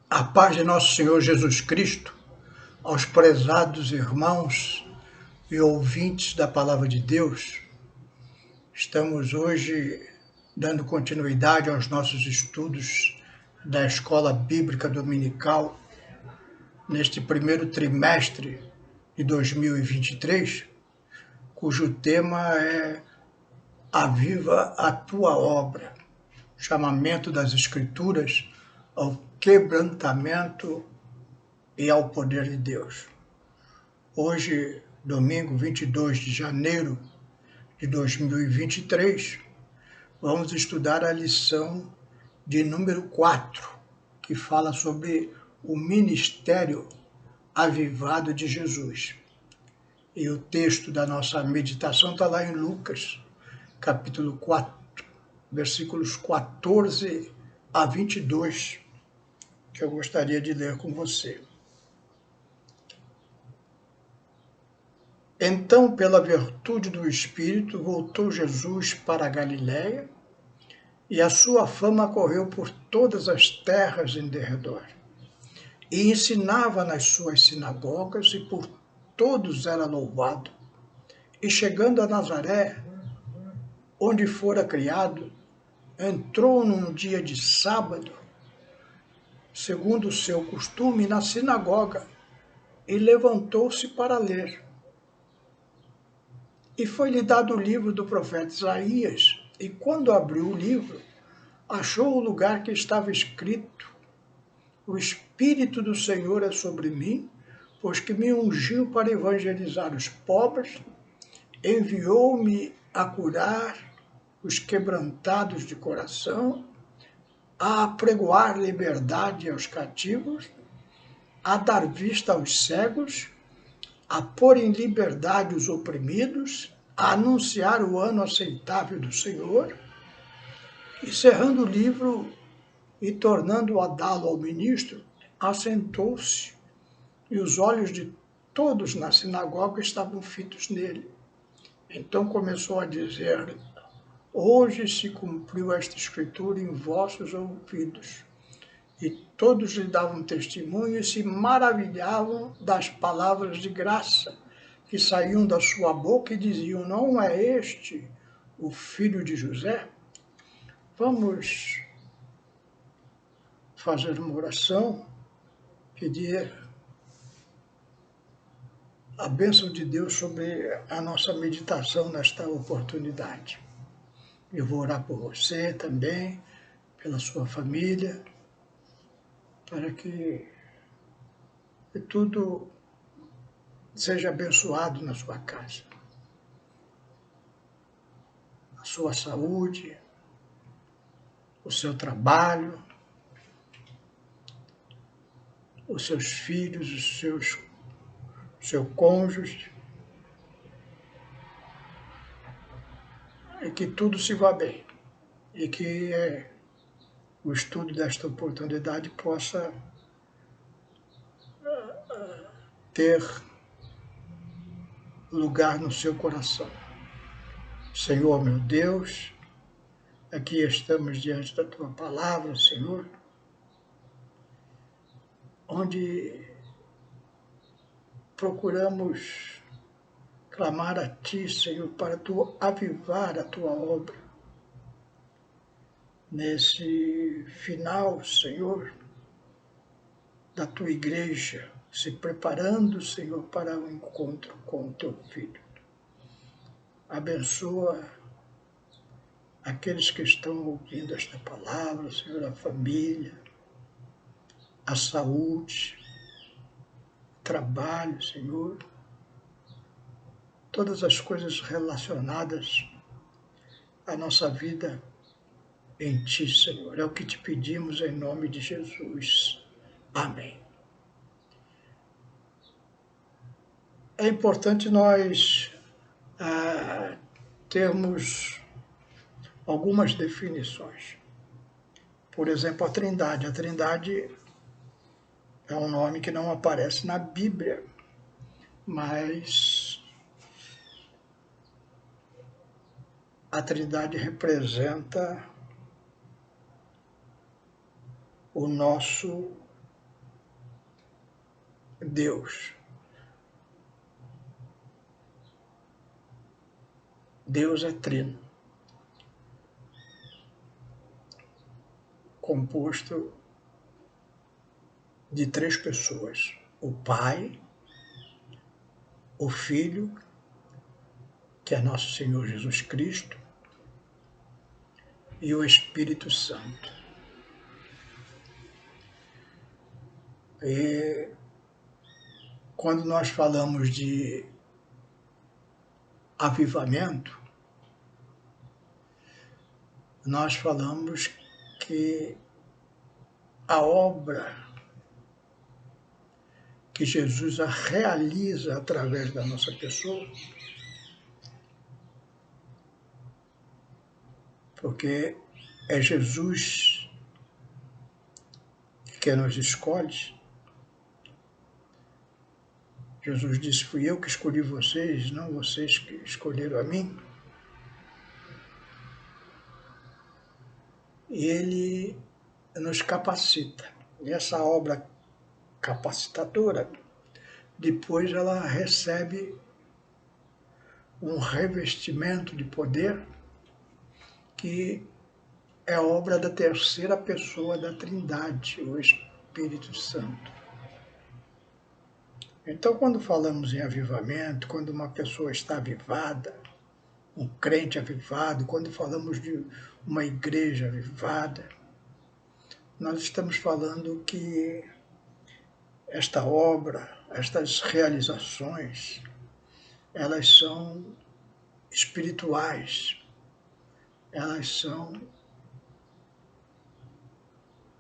A paz de nosso Senhor Jesus Cristo, aos prezados irmãos e ouvintes da Palavra de Deus. Estamos hoje dando continuidade aos nossos estudos da Escola Bíblica Dominical neste primeiro trimestre de 2023, cujo tema é Aviva a Tua Obra, chamamento das Escrituras ao quebrantamento e ao poder de Deus. Hoje, domingo 22 de janeiro de 2023, vamos estudar a lição de número 4, que fala sobre o ministério avivado de Jesus. E o texto da nossa meditação está lá em Lucas, capítulo 4, versículos 14 a 22, que eu gostaria de ler com você. Então, pela virtude do Espírito, voltou Jesus para a Galiléia, e a sua fama correu por todas as terras em derredor. E ensinava nas suas sinagogas, e por todos era louvado. E chegando a Nazaré, onde fora criado, entrou num dia de sábado, segundo o seu costume, na sinagoga, e levantou-se para ler. E foi-lhe dado o livro do profeta Isaías, e quando abriu o livro, achou o lugar que estava escrito: O Espírito do Senhor é sobre mim, pois que me ungiu para evangelizar os pobres, enviou-me a curar os quebrantados de coração, a apregoar liberdade aos cativos, a dar vista aos cegos, a pôr em liberdade os oprimidos, a anunciar o ano aceitável do Senhor. E cerrando o livro e tornando a dá-lo ao ministro, assentou-se, e os olhos de todos na sinagoga estavam fitos nele. Então começou a dizer: Hoje se cumpriu esta escritura em vossos ouvidos. E todos lhe davam testemunho e se maravilhavam das palavras de graça que saíam da sua boca e diziam: Não é este o filho de José? Vamos fazer uma oração, pedir a bênção de Deus sobre a nossa meditação nesta oportunidade. Eu vou orar por você também, pela sua família, para que tudo seja abençoado na sua casa. A sua saúde, o seu trabalho, os seus filhos, seu cônjuge, e que tudo se vá bem, e que o estudo desta oportunidade possa ter lugar no seu coração. Senhor, meu Deus, aqui estamos diante da Tua palavra, Senhor, onde procuramos clamar a Ti, Senhor, para Tu avivar a Tua obra. Nesse final, Senhor, da Tua igreja, se preparando, Senhor, para o encontro com o Teu Filho. Abençoa aqueles que estão ouvindo esta palavra, Senhor, a família, a saúde, o trabalho, Senhor, todas as coisas relacionadas à nossa vida em Ti, Senhor. É o que te pedimos em nome de Jesus. Amém. É importante nós termos algumas definições. Por exemplo, a Trindade. A Trindade é um nome que não aparece na Bíblia, mas a Trindade representa o nosso Deus. Deus é trino, composto de 3 pessoas: o Pai, o Filho, que é nosso Senhor Jesus Cristo, e o Espírito Santo. E quando nós falamos de avivamento, nós falamos que a obra que Jesus realiza através da nossa pessoa, porque é Jesus que nos escolhe. Jesus disse: fui eu que escolhi vocês, não vocês que escolheram a mim. E ele nos capacita. E essa obra capacitadora, depois ela recebe um revestimento de poder que é obra da 3ª pessoa da Trindade, o Espírito Santo. Então, quando falamos em avivamento, quando uma pessoa está avivada, um crente avivado, quando falamos de uma igreja avivada, nós estamos falando que esta obra, estas realizações, elas são espirituais, elas são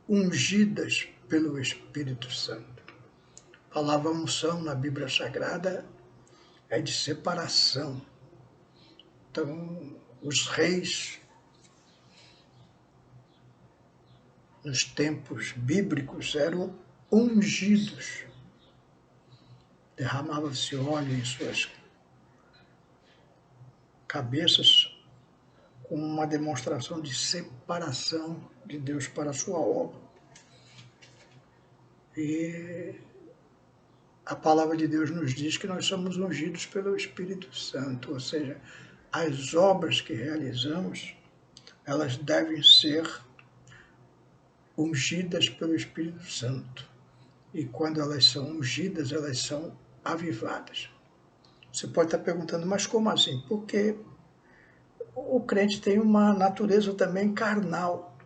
ungidas pelo Espírito Santo. A palavra unção na Bíblia Sagrada é de separação. Então, os reis, nos tempos bíblicos, eram ungidos. Derramava-se óleo em suas cabeças, com uma demonstração de separação de Deus para a sua obra. E a palavra de Deus nos diz que nós somos ungidos pelo Espírito Santo, ou seja, as obras que realizamos, elas devem ser ungidas pelo Espírito Santo. E quando elas são ungidas, elas são avivadas. Você pode estar perguntando, mas como assim? Porque o crente tem uma natureza também carnal.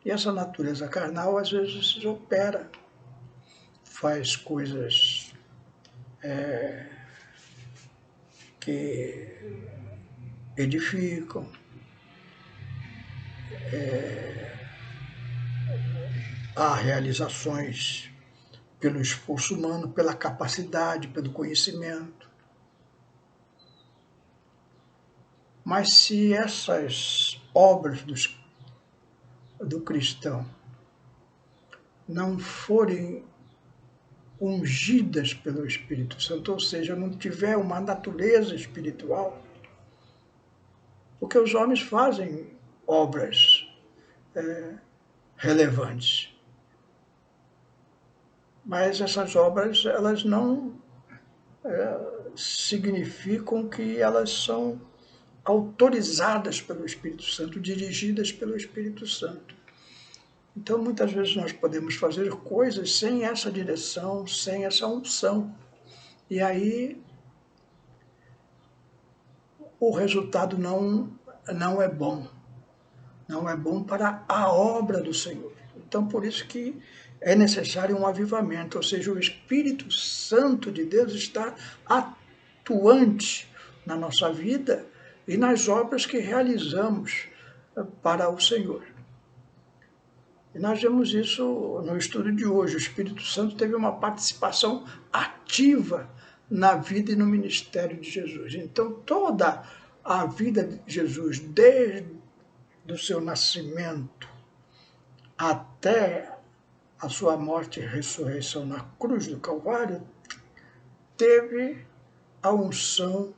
E essa natureza carnal, às vezes, opera, faz coisas que edificam, há realizações pelo esforço humano, pela capacidade, pelo conhecimento. Mas se essas obras do cristão não forem ungidas pelo Espírito Santo, ou seja, não tiver uma natureza espiritual, porque os homens fazem obras relevantes, mas essas obras, elas não significam que elas são autorizadas pelo Espírito Santo, dirigidas pelo Espírito Santo. Então, muitas vezes nós podemos fazer coisas sem essa direção, sem essa unção. E aí o resultado não é bom. Não é bom para a obra do Senhor. Então, por isso que é necessário um avivamento, ou seja, o Espírito Santo de Deus está atuante na nossa vida e nas obras que realizamos para o Senhor. E nós vemos isso no estudo de hoje. O Espírito Santo teve uma participação ativa na vida e no ministério de Jesus. Então, toda a vida de Jesus, desde o seu nascimento até a sua morte e ressurreição na cruz do Calvário, teve a unção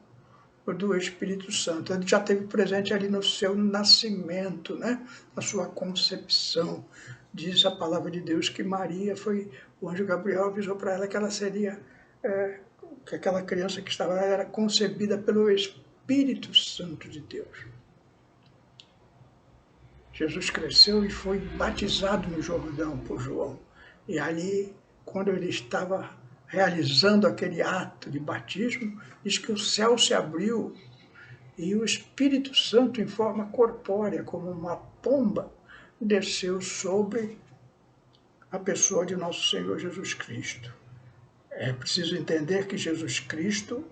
do Espírito Santo. Ele já esteve presente ali no seu nascimento, né? Na sua concepção. Diz a palavra de Deus que Maria foi, o anjo Gabriel avisou para ela que ela seria, que aquela criança que estava lá era concebida pelo Espírito Santo de Deus. Jesus cresceu e foi batizado no Jordão por João. E ali, quando ele estava realizando aquele ato de batismo, diz que o céu se abriu e o Espírito Santo, em forma corpórea, como uma pomba, desceu sobre a pessoa de nosso Senhor Jesus Cristo. É preciso entender que Jesus Cristo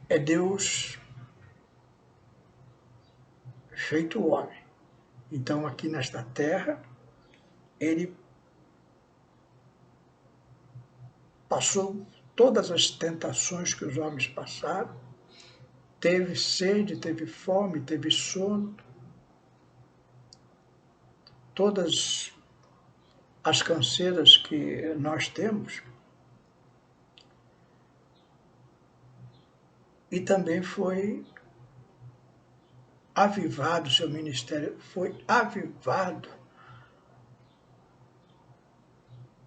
é Deus feito homem. Então, aqui nesta terra, ele passou todas as tentações que os homens passaram, teve sede, teve fome, teve sono, todas as canseiras que nós temos, e também foi avivado, seu ministério foi avivado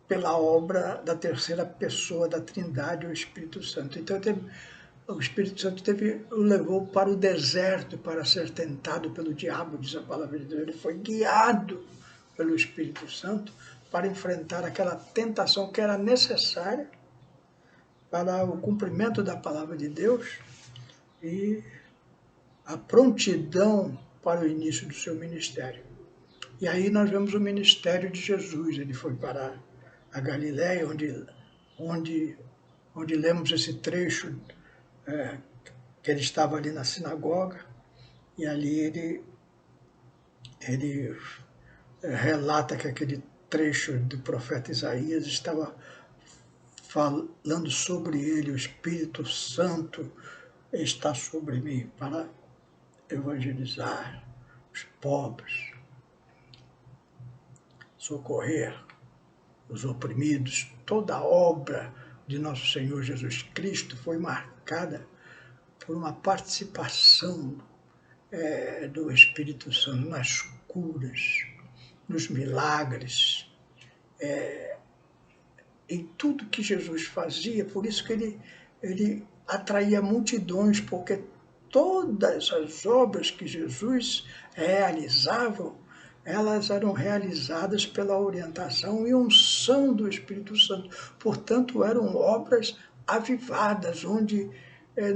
pela obra da terceira pessoa da Trindade, o Espírito Santo. Então, o Espírito Santo o levou para o deserto para ser tentado pelo diabo, diz a palavra de Deus. Ele foi guiado pelo Espírito Santo para enfrentar aquela tentação que era necessária para o cumprimento da palavra de Deus e a prontidão para o início do seu ministério. E aí nós vemos o ministério de Jesus. Ele foi para a Galiléia, onde lemos esse trecho, que ele estava ali na sinagoga, e ali ele relata que aquele trecho do profeta Isaías estava falando sobre ele, o Espírito Santo está sobre mim para evangelizar os pobres, socorrer os oprimidos. Toda a obra de nosso Senhor Jesus Cristo foi marcada por uma participação do Espírito Santo nas curas, nos milagres, em tudo que Jesus fazia. Por isso que ele atraía multidões, porque todas as obras que Jesus realizava, elas eram realizadas pela orientação e unção do Espírito Santo. Portanto, eram obras avivadas, onde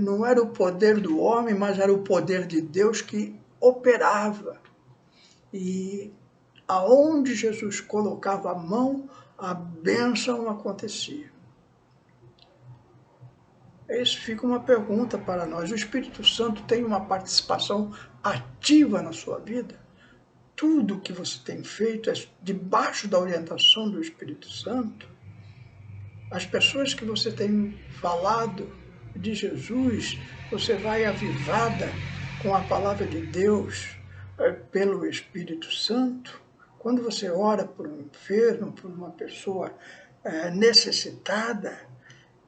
não era o poder do homem, mas era o poder de Deus que operava. E aonde Jesus colocava a mão, a bênção acontecia. Isso fica uma pergunta para nós. O Espírito Santo tem uma participação ativa na sua vida? Tudo que você tem feito é debaixo da orientação do Espírito Santo? As pessoas que você tem falado de Jesus, você vai avivada com a palavra de Deus pelo Espírito Santo? Quando você ora por um enfermo, por uma pessoa necessitada,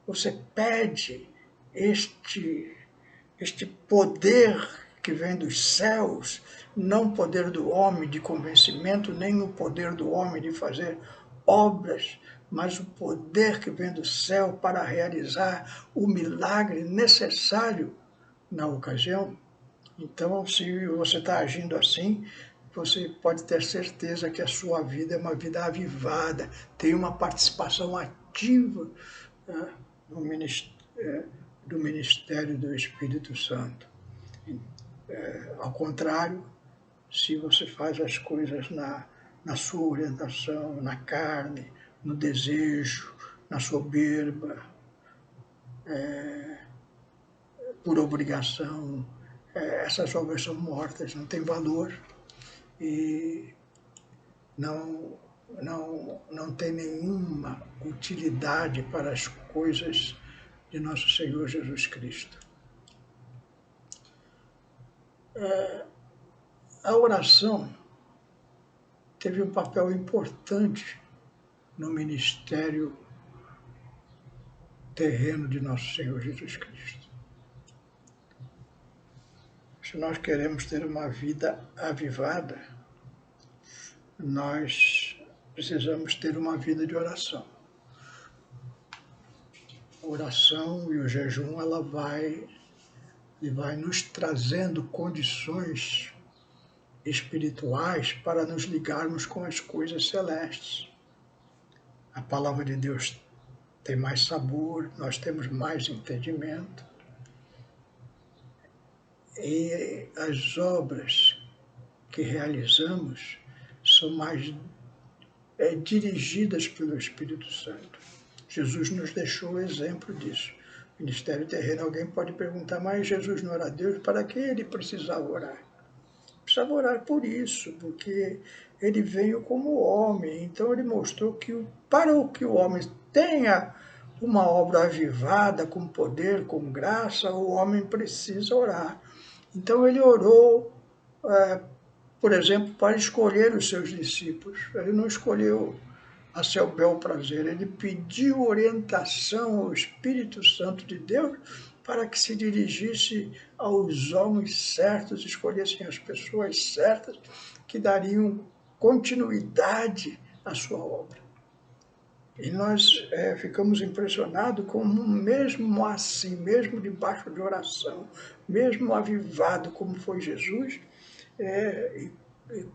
você pede este poder que vem dos céus, não o poder do homem de convencimento, nem o poder do homem de fazer obras, mas o poder que vem do céu para realizar o milagre necessário na ocasião. Então, se você está agindo assim, você pode ter certeza que a sua vida é uma vida avivada, tem uma participação ativa do ministério do Espírito Santo. Ao contrário, se você faz as coisas na sua orientação, na carne, no desejo, na soberba, por obrigação, essas obras são mortas, não têm valor e não tem nenhuma utilidade para as coisas de nosso Senhor Jesus Cristo. A oração teve um papel importante no ministério terreno de nosso Senhor Jesus Cristo. Se nós queremos ter uma vida avivada, nós precisamos ter uma vida de oração. A oração e o jejum, ele vai nos trazendo condições espirituais para nos ligarmos com as coisas celestes. A palavra de Deus tem mais sabor, nós temos mais entendimento. E as obras que realizamos são mais dirigidas pelo Espírito Santo. Jesus nos deixou o exemplo disso. Ministério terreno, alguém pode perguntar, mas Jesus não era Deus, para que ele precisava orar? Precisava orar por isso, porque ele veio como homem, então ele mostrou que para que o homem tenha uma obra avivada, com poder, com graça, o homem precisa orar. Então ele orou, por exemplo, para escolher os seus discípulos. Ele não escolheu a seu bel prazer, ele pediu orientação ao Espírito Santo de Deus para que se dirigisse aos homens certos, escolhessem as pessoas certas que dariam continuidade à sua obra. E nós ficamos impressionados como mesmo assim, mesmo debaixo de oração, mesmo avivado como foi Jesus, e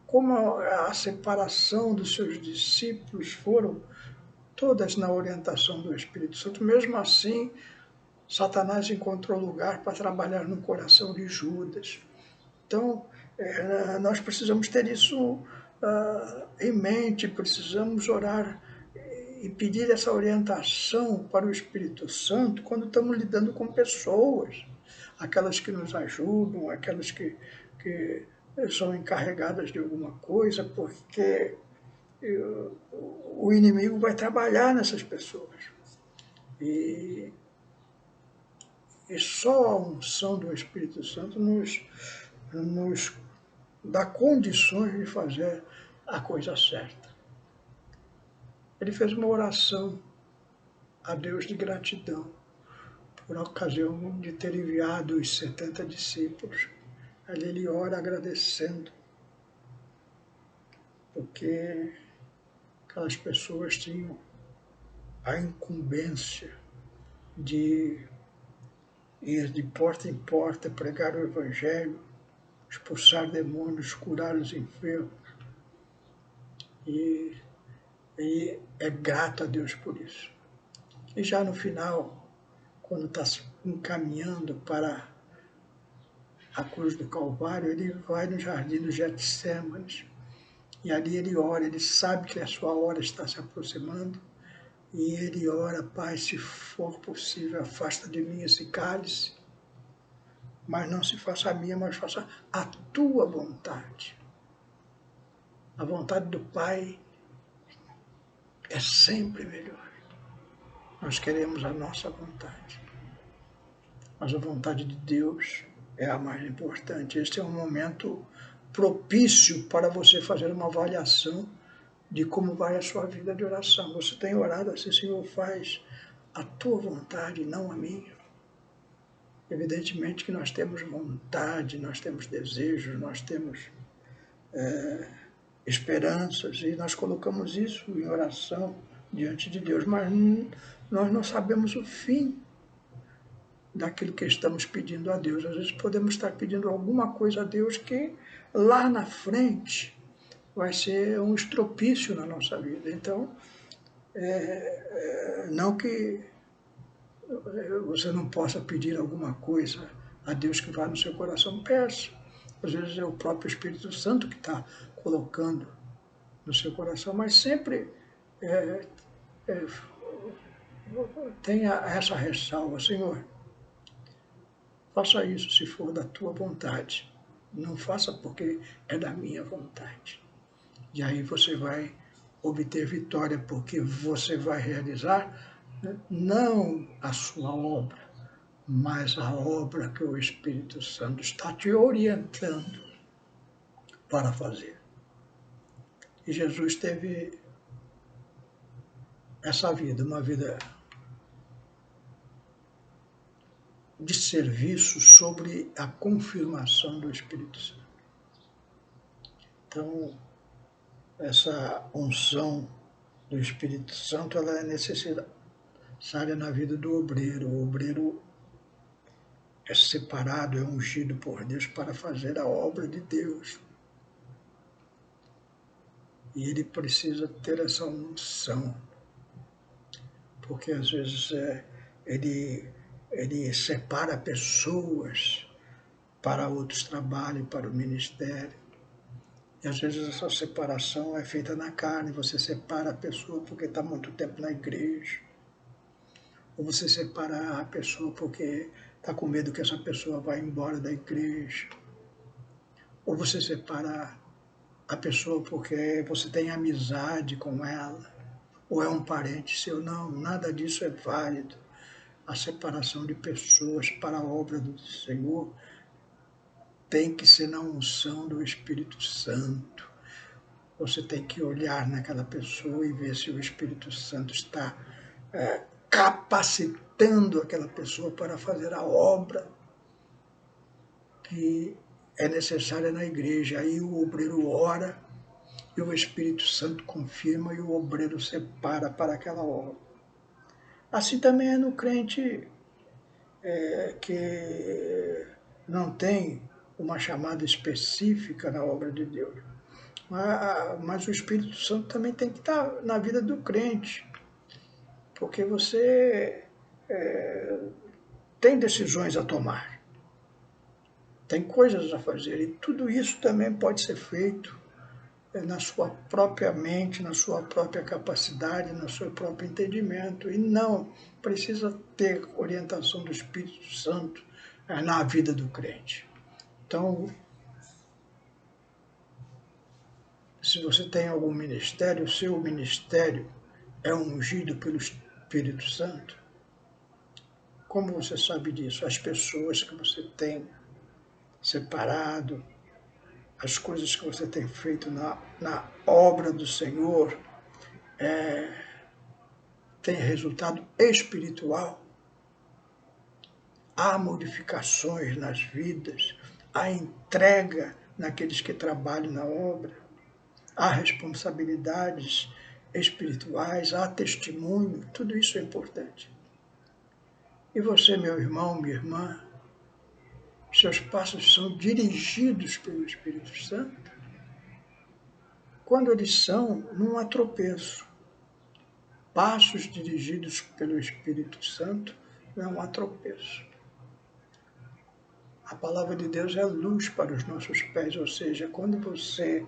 como a separação dos seus discípulos foram todas na orientação do Espírito Santo, mesmo assim, Satanás encontrou lugar para trabalhar no coração de Judas. Então, nós precisamos ter isso em mente, precisamos orar e pedir essa orientação para o Espírito Santo quando estamos lidando com pessoas, aquelas que nos ajudam, aquelas que são encarregadas de alguma coisa, porque o inimigo vai trabalhar nessas pessoas. E só a unção do Espírito Santo nos dá condições de fazer a coisa certa. Ele fez uma oração a Deus de gratidão por ocasião de ter enviado os 70 discípulos. Ali ele ora agradecendo, porque aquelas pessoas tinham a incumbência de ir de porta em porta, pregar o Evangelho, expulsar demônios, curar os enfermos. E é grato a Deus por isso. E já no final, quando está se encaminhando para a cruz do Calvário, ele vai no jardim do Getsêmanes. E ali ele ora, ele sabe que a sua hora está se aproximando. E ele ora, Pai, se for possível, afasta de mim esse cálice. Mas não se faça a minha, mas faça a tua vontade. A vontade do Pai é sempre melhor. Nós queremos a nossa vontade. Mas a vontade de Deus é a mais importante. Este é um momento propício para você fazer uma avaliação de como vai a sua vida de oração. Você tem orado assim, Senhor, faz a tua vontade, não a minha. Evidentemente que nós temos vontade, nós temos desejos, nós temos esperanças, e nós colocamos isso em oração diante de Deus, mas nós não sabemos o fim daquilo que estamos pedindo a Deus. Às vezes podemos estar pedindo alguma coisa a Deus que lá na frente vai ser um estropício na nossa vida. Então, não que você não possa pedir alguma coisa a Deus que vá no seu coração, peça. Às vezes é o próprio Espírito Santo que está colocando no seu coração, mas sempre tenha essa ressalva, Senhor, faça isso se for da tua vontade. Não faça porque é da minha vontade. E aí você vai obter vitória, porque você vai realizar não a sua obra, mas a obra que o Espírito Santo está te orientando para fazer. E Jesus teve essa vida, uma vida de serviço sobre a confirmação do Espírito Santo. Então, essa unção do Espírito Santo, ela é necessária na vida do obreiro. O obreiro é separado, é ungido por Deus para fazer a obra de Deus. E ele precisa ter essa unção, porque às vezes ele separa pessoas para outros trabalhos, para o ministério. E às vezes essa separação é feita na carne, você separa a pessoa porque está muito tempo na igreja. Ou você separa a pessoa porque está com medo que essa pessoa vá embora da igreja. Ou você separa a pessoa porque você tem amizade com ela. Ou é um parente seu. Não, nada disso é válido. A separação de pessoas para a obra do Senhor tem que ser na unção do Espírito Santo. Você tem que olhar naquela pessoa e ver se o Espírito Santo está capacitando aquela pessoa para fazer a obra que é necessária na igreja. Aí o obreiro ora e o Espírito Santo confirma e o obreiro separa para aquela obra. Assim também é no crente que não tem uma chamada específica na obra de Deus. Mas o Espírito Santo também tem que estar na vida do crente, porque você tem decisões a tomar, tem coisas a fazer, e tudo isso também pode ser feito na sua própria mente, na sua própria capacidade, no seu próprio entendimento, e não precisa ter orientação do Espírito Santo na vida do crente. Então, se você tem algum ministério, o seu ministério é ungido pelo Espírito Santo, como você sabe disso? As pessoas que você tem separado, as coisas que você tem feito na obra do Senhor, tem resultado espiritual. Há modificações nas vidas, há entrega naqueles que trabalham na obra, há responsabilidades espirituais, há testemunho, tudo isso é importante. E você, meu irmão, minha irmã, seus passos são dirigidos pelo Espírito Santo? Quando eles são, não há tropeço. Passos dirigidos pelo Espírito Santo, não há tropeço. A palavra de Deus é luz para os nossos pés, ou seja, quando você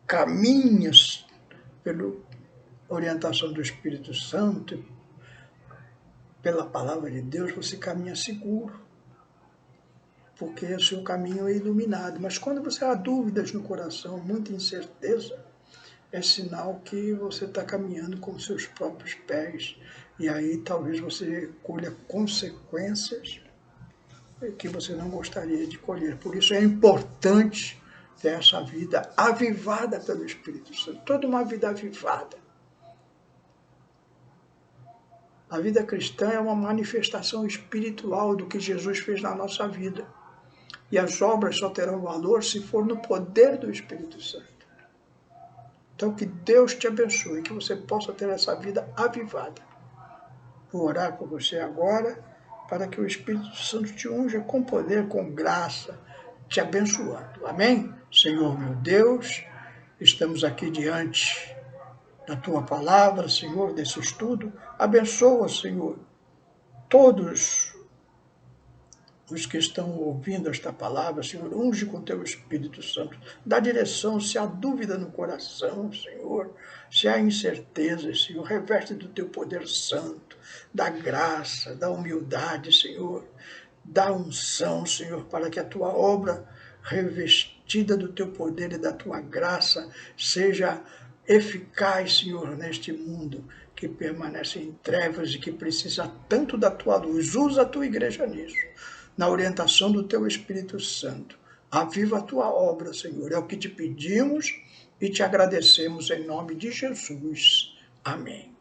caminha pela orientação do Espírito Santo, pela palavra de Deus, você caminha seguro, porque o seu caminho é iluminado. Mas quando você há dúvidas no coração, muita incerteza, é sinal que você está caminhando com seus próprios pés. E aí talvez você colha consequências que você não gostaria de colher. Por isso é importante ter essa vida avivada pelo Espírito Santo. Toda uma vida avivada. A vida cristã é uma manifestação espiritual do que Jesus fez na nossa vida. E as obras só terão valor se for no poder do Espírito Santo. Então, que Deus te abençoe, que você possa ter essa vida avivada. Vou orar por você agora, para que o Espírito Santo te unja com poder, com graça, te abençoando. Amém? Senhor meu Deus, estamos aqui diante da Tua palavra, Senhor, desse estudo. Abençoa, Senhor, todos os que estão ouvindo esta palavra, Senhor, unge com Teu Espírito Santo, dá direção, se há dúvida no coração, Senhor, se há incerteza, Senhor, reveste do Teu poder santo, da graça, da humildade, Senhor, da unção, Senhor, para que a Tua obra, revestida do Teu poder e da Tua graça, seja eficaz, Senhor, neste mundo que permanece em trevas e que precisa tanto da Tua luz. Usa a Tua igreja nisso, na orientação do Teu Espírito Santo. Aviva a Tua obra, Senhor. É o que te pedimos e te agradecemos em nome de Jesus. Amém.